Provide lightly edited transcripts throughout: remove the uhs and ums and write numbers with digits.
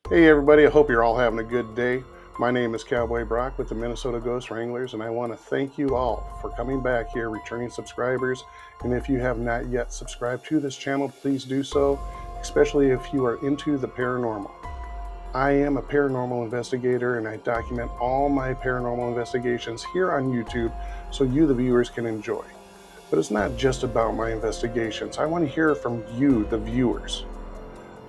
Hey everybody, I hope you're all having a good day. My name is Cowboy Brock with the Minnesota Ghost Wranglers, and I want to thank you all for coming back here, returning subscribers. And if you have not yet subscribed to this channel, please do so, especially if you are into the paranormal. I am a paranormal investigator, and I document all my paranormal investigations here on YouTube so you, the viewers, can enjoy. But it's not just about my investigations. I want to hear from you, the viewers.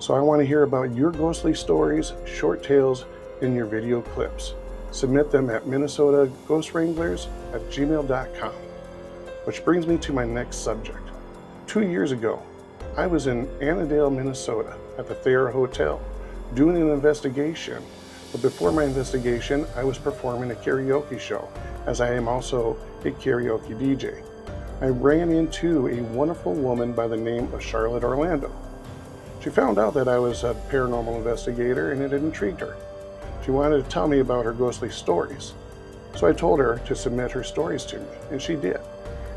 So I want to hear about your ghostly stories, short tales, and your video clips. Submit them at minnesotaghostwranglers@gmail.com. Which brings me to my next subject. 2 years ago, I was in Annandale, Minnesota at the Thayer Hotel doing an investigation. But before my investigation, I was performing a karaoke show, as I am also a karaoke DJ. I ran into a wonderful woman by the name of Charlotte Orlando. She found out that I was a paranormal investigator, and it intrigued her. She wanted to tell me about her ghostly stories. So I told her to submit her stories to me, and she did.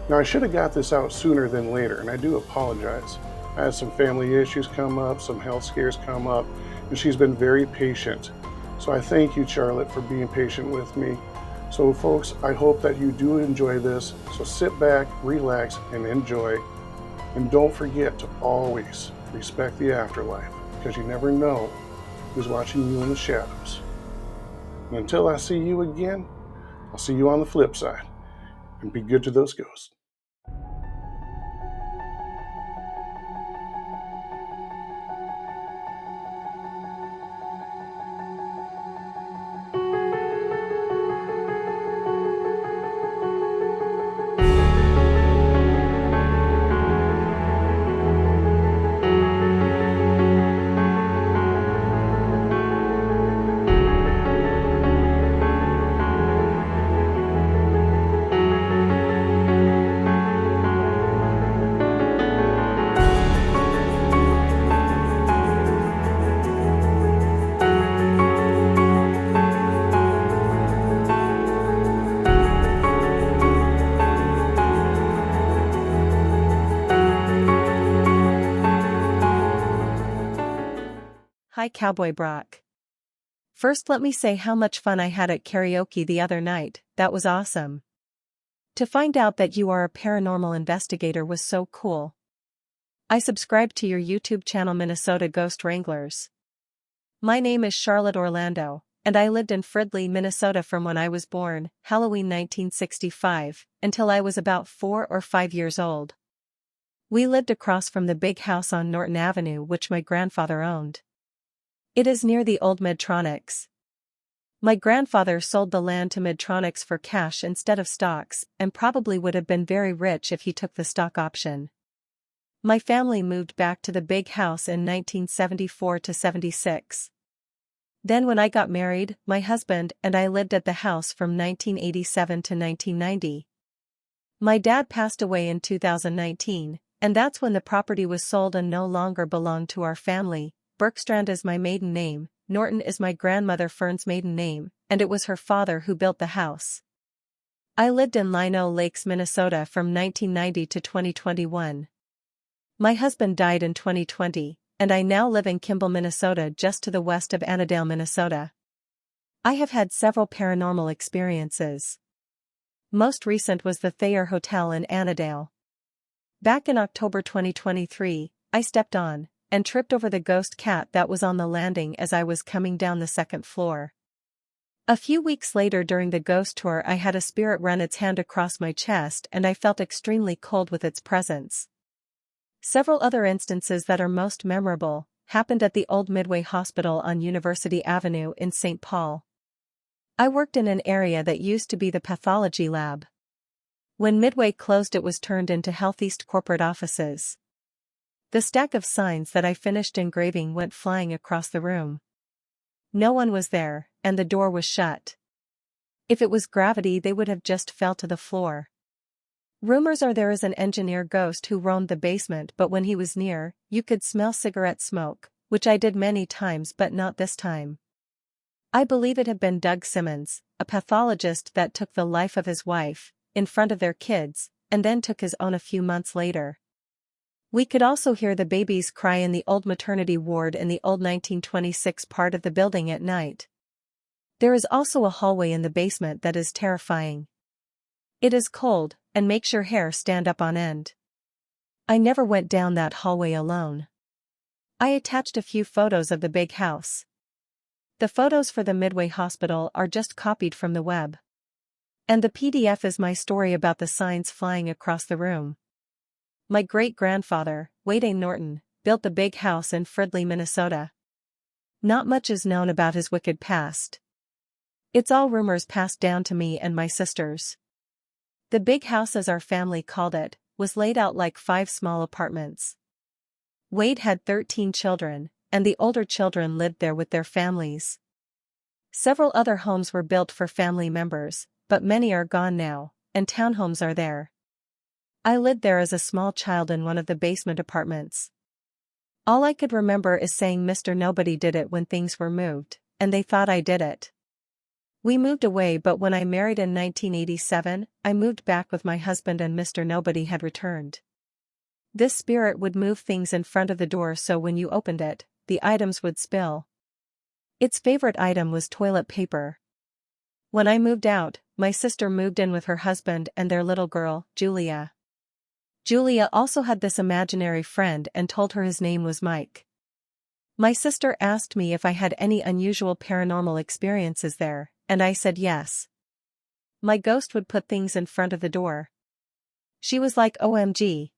Now, I should have got this out sooner than later, and I do apologize. I had some family issues come up, some health scares come up, and she's been very patient. So I thank you, Charlotte, for being patient with me. So folks, I hope that you do enjoy this. So sit back, relax, and enjoy. And don't forget to always respect the afterlife, because you never know who's watching you in the shadows. And until I see you again, I'll see you on the flip side. And be good to those ghosts. Hi Cowboy Brock. First let me say how much fun I had at karaoke the other night. That was awesome. To find out that you are a paranormal investigator was so cool. I subscribed to your YouTube channel Minnesota Ghost Wranglers. My name is Charlotte Orlando, and I lived in Fridley, Minnesota from when I was born, Halloween 1965, until I was about 4 or 5 years old. We lived across from the big house on Norton Avenue which my grandfather owned. It is near the old Medtronics. My grandfather sold the land to Medtronics for cash instead of stocks, and probably would have been very rich if he took the stock option. My family moved back to the big house in 1974 to 76. Then when I got married, my husband and I lived at the house from 1987 to 1990. My dad passed away in 2019, and that's when the property was sold and no longer belonged to our family. Bergstrand is my maiden name, Norton is my grandmother Fern's maiden name, and it was her father who built the house. I lived in Lino Lakes, Minnesota from 1990 to 2021. My husband died in 2020, and I now live in Kimball, Minnesota just to the west of Annandale, Minnesota. I have had several paranormal experiences. Most recent was the Thayer Hotel in Annandale. Back in October 2023, I stepped on and tripped over the ghost cat that was on the landing as I was coming down the second floor. A few weeks later during the ghost tour I had a spirit run its hand across my chest and I felt extremely cold with its presence. Several other instances that are most memorable happened at the old Midway Hospital on University Avenue in St. Paul. I worked in an area that used to be the pathology lab. When Midway closed it was turned into Healtheast corporate offices. The stack of signs that I finished engraving went flying across the room. No one was there, and the door was shut. If it was gravity they would have just fell to the floor. Rumors are there is an engineer ghost who roamed the basement, but when he was near, you could smell cigarette smoke, which I did many times but not this time. I believe it had been Doug Simmons, a pathologist that took the life of his wife, in front of their kids, and then took his own a few months later. We could also hear the babies cry in the old maternity ward in the old 1926 part of the building at night. There is also a hallway in the basement that is terrifying. It is cold, and makes your hair stand up on end. I never went down that hallway alone. I attached a few photos of the big house. The photos for the Midway Hospital are just copied from the web. And the PDF is my story about the signs flying across the room. My great-grandfather, Wade A. Norton, built the big house in Fridley, Minnesota. Not much is known about his wicked past. It's all rumors passed down to me and my sisters. The big house, as our family called it, was laid out like 5 small apartments. Wade had 13 children, and the older children lived there with their families. Several other homes were built for family members, but many are gone now, and townhomes are there. I lived there as a small child in one of the basement apartments. All I could remember is saying Mr. Nobody did it when things were moved, and they thought I did it. We moved away, but when I married in 1987, I moved back with my husband and Mr. Nobody had returned. This spirit would move things in front of the door so when you opened it, the items would spill. Its favorite item was toilet paper. When I moved out, my sister moved in with her husband and their little girl, Julia. Julia also had this imaginary friend and told her his name was Mike. My sister asked me if I had any unusual paranormal experiences there, and I said yes. My ghost would put things in front of the door. She was like, OMG.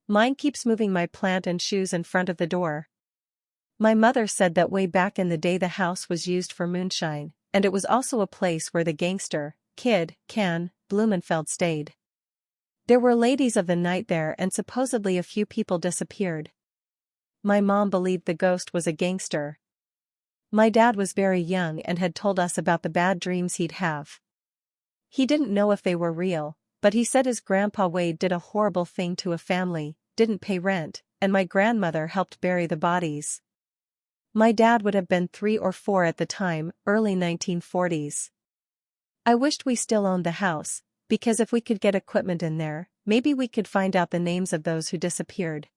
Mine keeps moving my plant and shoes in front of the door. My mother said that way back in the day the house was used for moonshine, and it was also a place where the gangster, Kid, Can, Blumenfeld stayed. There were ladies of the night there and supposedly a few people disappeared. My mom believed the ghost was a gangster. My dad was very young and had told us about the bad dreams he'd have. He didn't know if they were real, but he said his grandpa Wade did a horrible thing to a family, didn't pay rent, and my grandmother helped bury the bodies. My dad would have been 3 or 4 at the time, early 1940s. I wished we still owned the house, because if we could get equipment in there, maybe we could find out the names of those who disappeared.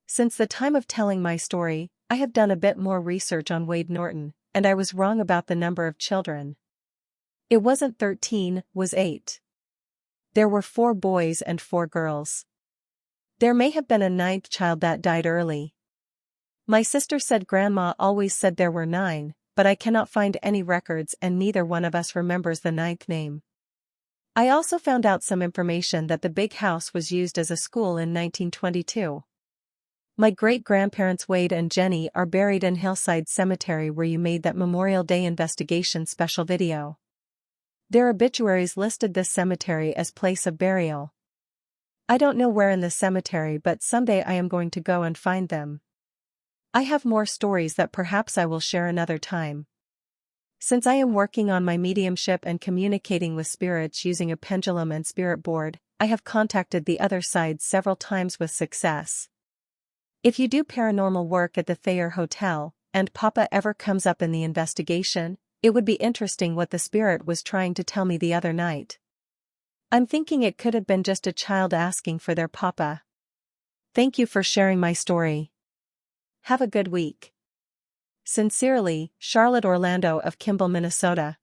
Since the time of telling my story, I have done a bit more research on Wade Norton, and I was wrong about the number of children. It wasn't 13, was 8. There were 4 boys and 4 girls. There may have been a 9th child that died early. My sister said Grandma always said there were 9, but I cannot find any records and neither one of us remembers the 9th name. I also found out some information that the big house was used as a school in 1922. My great-grandparents Wade and Jenny are buried in Hillside Cemetery where you made that Memorial Day investigation special video. Their obituaries listed this cemetery as place of burial. I don't know where in the cemetery, but someday I am going to go and find them. I have more stories that perhaps I will share another time. Since I am working on my mediumship and communicating with spirits using a pendulum and spirit board, I have contacted the other side several times with success. If you do paranormal work at the Thayer Hotel, and Papa ever comes up in the investigation, it would be interesting what the spirit was trying to tell me the other night. I'm thinking it could have been just a child asking for their Papa. Thank you for sharing my story. Have a good week. Sincerely, Charlotte Orlando of Kimball, Minnesota.